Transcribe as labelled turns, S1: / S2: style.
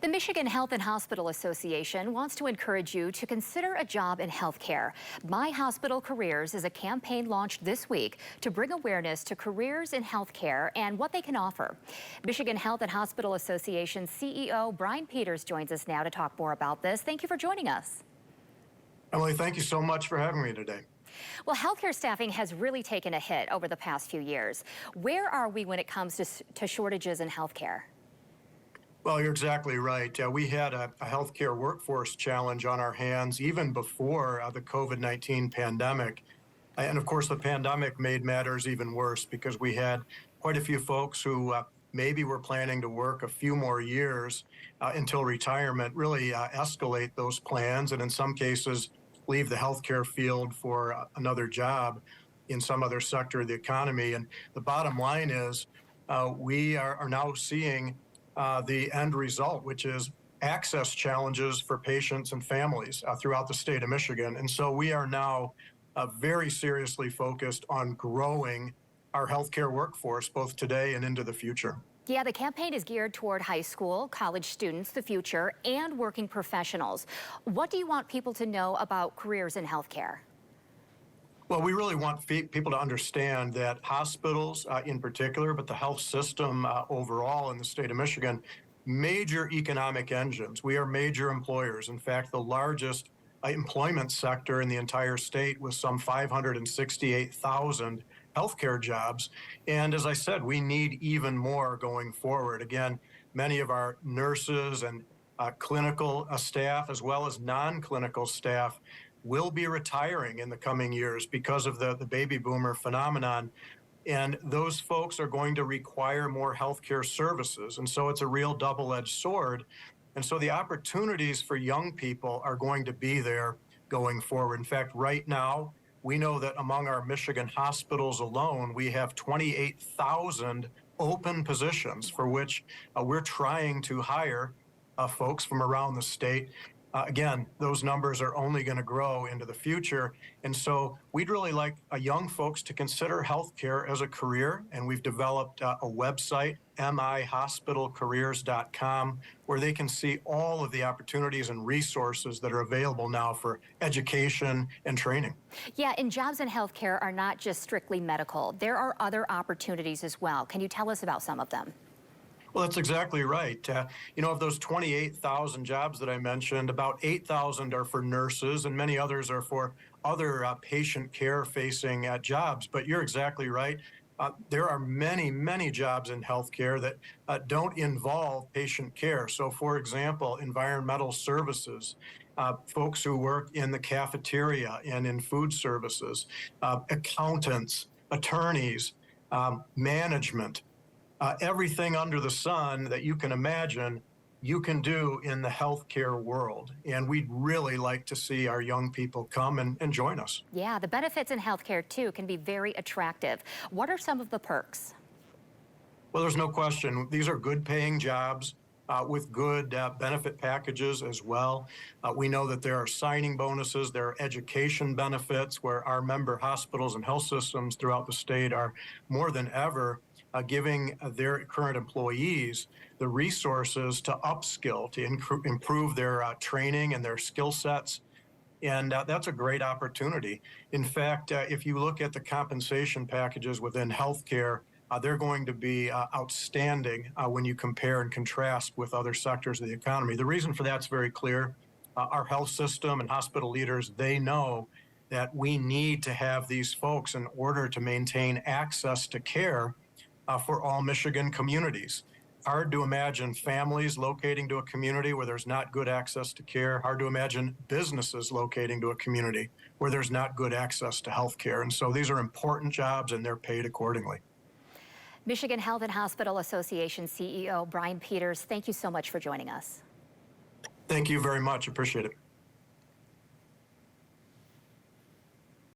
S1: The Michigan Health and Hospital Association wants to encourage you to consider a job in healthcare. My Hospital Careers is a campaign launched this week to bring awareness to careers in healthcare and what they can offer. Michigan Health and Hospital Association CEO Brian Peters joins us now to talk more about this. Thank you for joining us.
S2: Emily, thank you so much for having me today.
S1: Well, healthcare staffing has really taken a hit over the past few years. Where are we when it comes to shortages in healthcare?
S2: Well, you're exactly right. We had a healthcare workforce challenge on our hands even before the COVID-19 pandemic. And of course, the pandemic made matters even worse because we had quite a few folks who maybe were planning to work a few more years until retirement, really escalate those plans, and in some cases, leave the healthcare field for another job in some other sector of the economy. And the bottom line is we are now seeing the end result, which is access challenges for patients and families throughout the state of Michigan. And so we are now very seriously focused on growing our healthcare workforce, both today and into the future.
S1: Yeah, the campaign is geared toward high school, college students, the future, and working professionals. What do you want people to know about careers in healthcare?
S2: Well, we really want people to understand that hospitals in particular, but the health system overall in the state of Michigan, major economic engines. We are major employers. In fact, the largest employment sector in the entire state with some 568,000 healthcare jobs. And as I said, we need even more going forward. Again, many of our nurses and clinical staff, as well as non-clinical staff, will be retiring in the coming years because of the baby boomer phenomenon. And those folks are going to require more healthcare services. And so it's a real double-edged sword. And so the opportunities for young people are going to be there going forward. In fact, right now, we know that among our Michigan hospitals alone, we have 28,000 open positions for which we're trying to hire folks from around the state. Again, those numbers are only going to grow into the future. And so we'd really like young folks to consider healthcare as a career. And we've developed a website, mihospitalcareers.com, where they can see all of the opportunities and resources that are available now for education and training.
S1: Yeah, and jobs in healthcare are not just strictly medical. There are other opportunities as well. Can you tell us about some of them?
S2: Well, that's exactly right. Of those 28,000 jobs that I mentioned, about 8,000 are for nurses and many others are for other patient care facing jobs. But you're exactly right. There are many, many jobs in healthcare that don't involve patient care. So, for example, environmental services, folks who work in the cafeteria and in food services, accountants, attorneys, management. Everything under the sun that you can imagine, you can do in the healthcare world. And we'd really like to see our young people come and join us.
S1: Yeah, the benefits in healthcare, too, can be very attractive. What are some of the perks?
S2: Well, there's no question. These are good paying jobs with good benefit packages as well. We know that there are signing bonuses, there are education benefits where our member hospitals and health systems throughout the state are more than ever giving their current employees the resources to upskill, to improve their training and their skill sets. And that's a great opportunity. In fact, if you look at the compensation packages within healthcare, they're going to be outstanding when you compare and contrast with other sectors of the economy. The reason for that's very clear. Our health system and hospital leaders, they know that we need to have these folks in order to maintain access to care for all Michigan communities. Hard to imagine families locating to a community where there's not good access to care. Hard to imagine businesses locating to a community where there's not good access to health care. And so these are important jobs and they're paid accordingly.
S1: Michigan Health and Hospital Association CEO Brian Peters, thank you so much for joining us.
S2: Thank you very much. Appreciate it.